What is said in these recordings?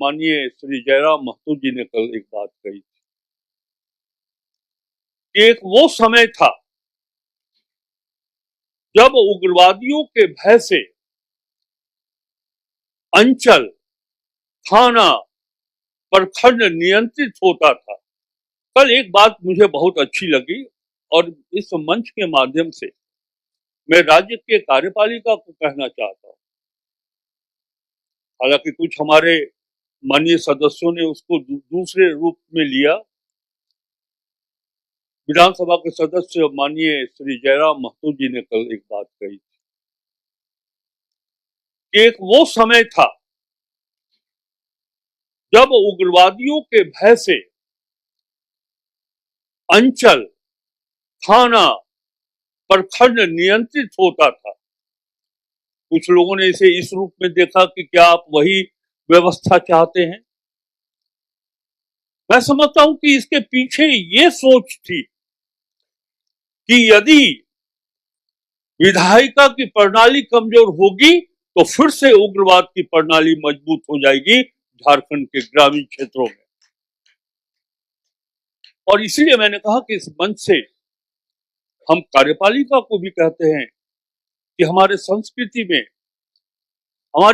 माननीय श्री जयराम महतो जी ने कल एक बात कही थी कि एक वो समय था जब उग्रवादियों के भय से अंचल, थाना, प्रखंड नियंत्रित होता था। कल एक बात मुझे बहुत अच्छी लगी और इस मंच के माध्यम से मैं राज्य के कार्यपालिका को कहना चाहता हूं। हालांकि कुछ हमारे माननीय सदस्यों ने उसको दूसरे रूप में लिया। विधानसभा के सदस्य माननीय श्री जयराम महतो जी ने कल एक बात कही थी कि एक वो समय था जब उग्रवादियों के भय से अंचल, थाना, प्रखंड नियंत्रित होता था। कुछ लोगों ने इसे इस रूप में देखा कि क्या आप वही व्यवस्था चाहते हैं। मैं समझता हूं कि इसके पीछे ये सोच थी कि यदि विधायिका की प्रणाली कमजोर होगी तो फिर से उग्रवाद की प्रणाली मजबूत हो जाएगी झारखंड के ग्रामीण क्षेत्रों में। और इसीलिए मैंने कहा कि इस मंच से हम कार्यपालिका को भी कहते हैं कि हमारी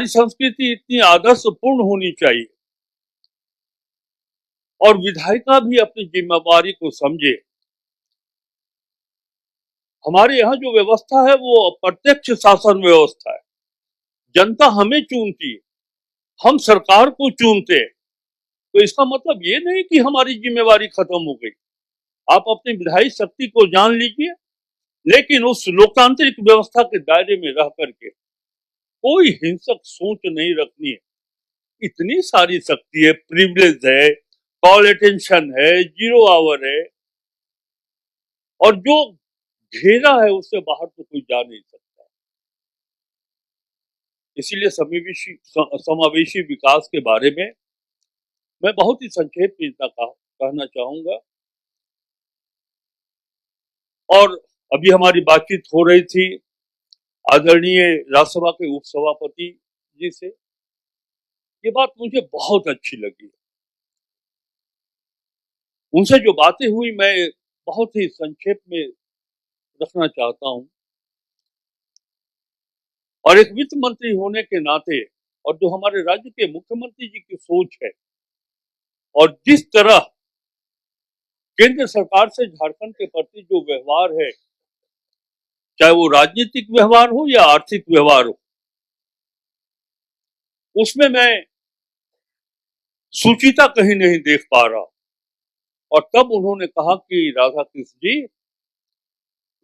संस्कृति इतनी आदर्शपूर्ण होनी चाहिए और विधायिका भी अपनी जिम्मेवारी को समझे। हमारे यहाँ जो व्यवस्था है वो प्रत्यक्ष शासन व्यवस्था है। जनता हमें चुनती है, हम सरकार को चुनते हैं। तो इसका मतलब ये नहीं कि हमारी जिम्मेवारी खत्म हो गई। आप अपनी विधायी शक्ति को जान लीजिए, लेकिन उस लोकतांत्रिक व्यवस्था के दायरे में रह करके कोई हिंसक सोच नहीं रखनी है। इतनी सारी शक्ति है, प्रिविलेज है, कॉल अटेंशन है, जीरो आवर है, और जो घेरा है उससे बाहर तो कोई जा नहीं सकता। इसीलिए समावेशी विकास के बारे में मैं बहुत ही संक्षेप में इतना कहना चाहूंगा। और अभी हमारी बातचीत हो रही थी आदरणीय राज्यसभा के उपसभापति जी से। ये बात मुझे बहुत अच्छी लगी। उनसे जो बातें हुई मैं बहुत ही संक्षेप में रखना चाहता हूं। और एक वित्त मंत्री होने के नाते और जो हमारे राज्य के मुख्यमंत्री जी की सोच है और जिस तरह केंद्र सरकार से झारखंड के प्रति जो व्यवहार है, चाहे वो राजनीतिक व्यवहार हो या आर्थिक व्यवहार हो, उसमें मैं सुचिता कहीं नहीं देख पा रहा। और तब उन्होंने कहा कि राधा कृष्ण जी,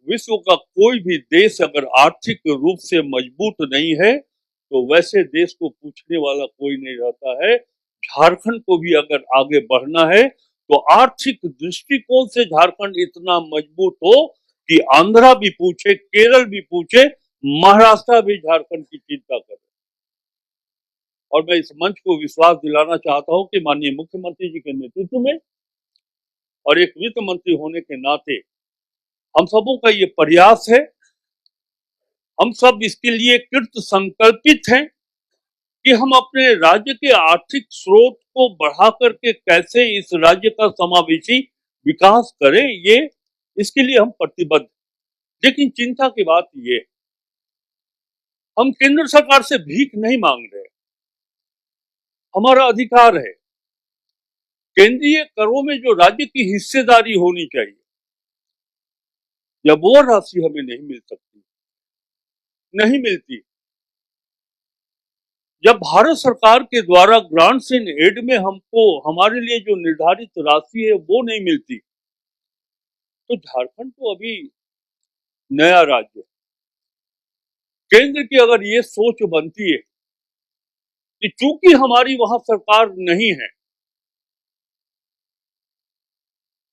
विश्व का कोई भी देश अगर आर्थिक रूप से मजबूत नहीं है तो वैसे देश को पूछने वाला कोई नहीं रहता है। झारखंड को भी अगर आगे बढ़ना है तो आर्थिक दृष्टिकोण से झारखंड इतना मजबूत हो कि आंध्रा भी पूछे, केरल भी पूछे, महाराष्ट्र भी झारखंड की चिंता करे। और मैं इस मंच को विश्वास दिलाना चाहता हूं कि माननीय मुख्यमंत्री जी के नेतृत्व में और एक वित्त मंत्री होने के नाते हम सबों का ये प्रयास है, हम सब इसके लिए कृत संकल्पित हैं कि हम अपने राज्य के आर्थिक स्रोत को बढ़ा करके कैसे इस राज्य का समावेशी विकास करें, ये इसके लिए हम प्रतिबद्ध। लेकिन चिंता की बात ये, हम केंद्र सरकार से भीख नहीं मांग रहे, हमारा अधिकार है। केंद्रीय करों में जो राज्य की हिस्सेदारी होनी चाहिए, जब वो राशि हमें नहीं मिल सकती, नहीं मिलती, जब भारत सरकार के द्वारा ग्रांट्स इन एड में हमको हमारे लिए जो निर्धारित राशि है वो नहीं मिलती, तो झारखंड तो अभी नया राज्य है। केंद्र की अगर ये सोच बनती है कि चूंकि हमारी वहां सरकार नहीं है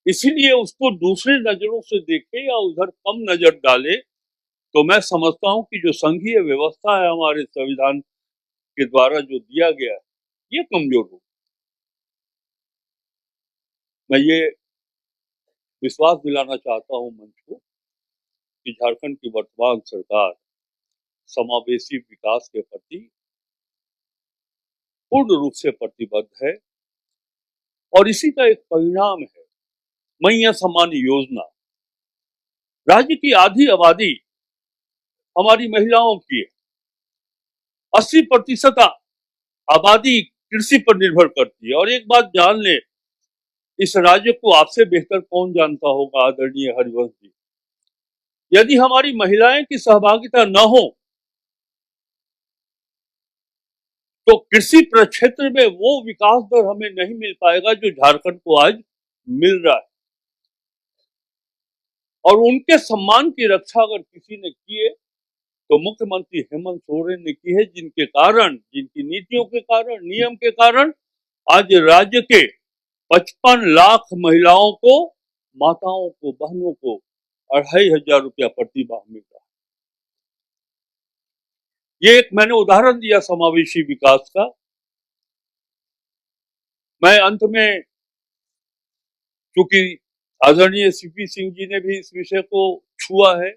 इसीलिए उसको दूसरी नजरों से देखे या उधर कम नजर डाले, तो मैं समझता हूं कि जो संघीय व्यवस्था है हमारे संविधान के द्वारा जो दिया गया है ये कमजोर हो। मैं ये विश्वास दिलाना चाहता हूं मंच को कि झारखंड की वर्तमान सरकार समावेशी विकास के प्रति पूर्ण रूप से प्रतिबद्ध है और इसी का एक परिणाम है मैया सम्मान योजना। राज्य की आधी आबादी हमारी महिलाओं की है। 80% आबादी कृषि पर निर्भर करती है। और एक बात जान ले, इस राज्य को आपसे बेहतर कौन जानता होगा आदरणीय हरिवंश जी। यदि हमारी महिलाएं की सहभागिता न हो तो कृषि प्रक्षेत्र में वो विकास दर हमें नहीं मिल पाएगा जो झारखंड को आज मिल रहा है। और उनके सम्मान की रक्षा अगर किसी ने की है तो मुख्यमंत्री हेमंत सोरेन ने की है, जिनके कारण, जिनकी नीतियों के कारण, नियम के कारण आज राज्य के 55 लाख महिलाओं को, माताओं को, बहनों को 2,500 रुपया प्रति माह मिल रहा है। ये एक मैंने उदाहरण दिया समावेशी विकास का। मैं अंत में, चूंकि आदरणीय सीपी सिंह जी ने भी इस विषय को छुआ है,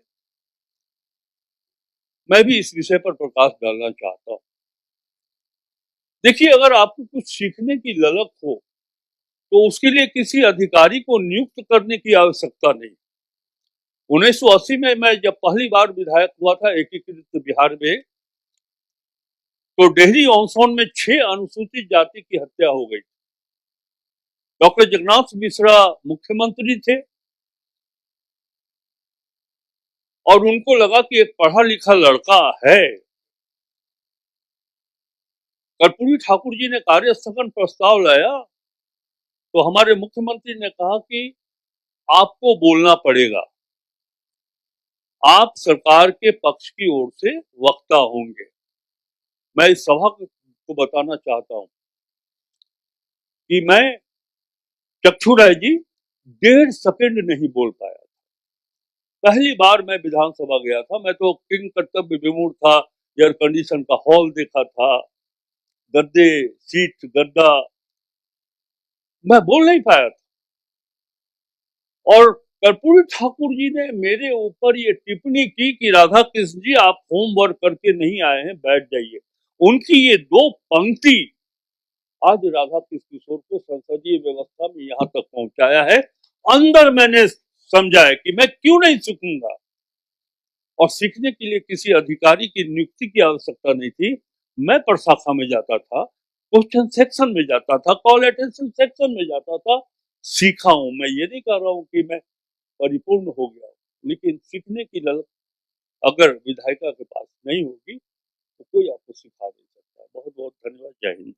मैं भी इस विषय पर प्रकाश डालना चाहता हूं। देखिए, अगर आपको कुछ सीखने की ललक हो तो उसके लिए किसी अधिकारी को नियुक्त करने की आवश्यकता नहीं। 1980 में मैं जब पहली बार विधायक हुआ था एकीकृत बिहार में, तो डेहरी ऑन सोन में 6 अनुसूचित जाति की हत्या हो गई। डॉक्टर जगन्नाथ मिश्रा मुख्यमंत्री थे और उनको लगा कि एक पढ़ा लिखा लड़का है। कर्पूरी ठाकुर जी ने कार्य स्थगन प्रस्ताव लाया तो हमारे मुख्यमंत्री ने कहा कि आपको बोलना पड़ेगा, आप सरकार के पक्ष की ओर से वक्ता होंगे। मैं इस सभा को बताना चाहता हूं कि मैं, चक्षु राय जी, 1.5 सेकंड नहीं बोल पाया। पहली बार मैं विधानसभा गया था, मैं तो किंग कर्तव्य विमूढ़ था। एयर कंडीशन का हॉल देखा था, गद्दे, सीट, गद्दा, मैं बोल नहीं पाया था। और कर्पूरी ठाकुर जी ने मेरे ऊपर ये टिप्पणी की कि राधा कृष्ण जी, आप होमवर्क करके नहीं आए हैं, बैठ जाइए। उनकी ये 2 पंक्ति आज राधा कृष्ण किशोर को संसदीय व्यवस्था में यहां तक पहुंचाया है। अंदर मैंने समझा है कि मैं क्यों नहीं सीखूंगा, और सीखने के लिए किसी अधिकारी की नियुक्ति की आवश्यकता नहीं थी। मैं प्रशाखा में जाता था, क्वेश्चन सेक्शन में जाता था, कॉल अटेंशन सेक्शन में जाता था। सीखा हूं। मैं ये नहीं कह रहा हूं कि मैं परिपूर्ण हो गया, लेकिन सीखने की ललक अगर विधायिका के पास नहीं होगी तो कोई आपको सिखा नहीं सकता। बहुत बहुत धन्यवाद। जय हिंद।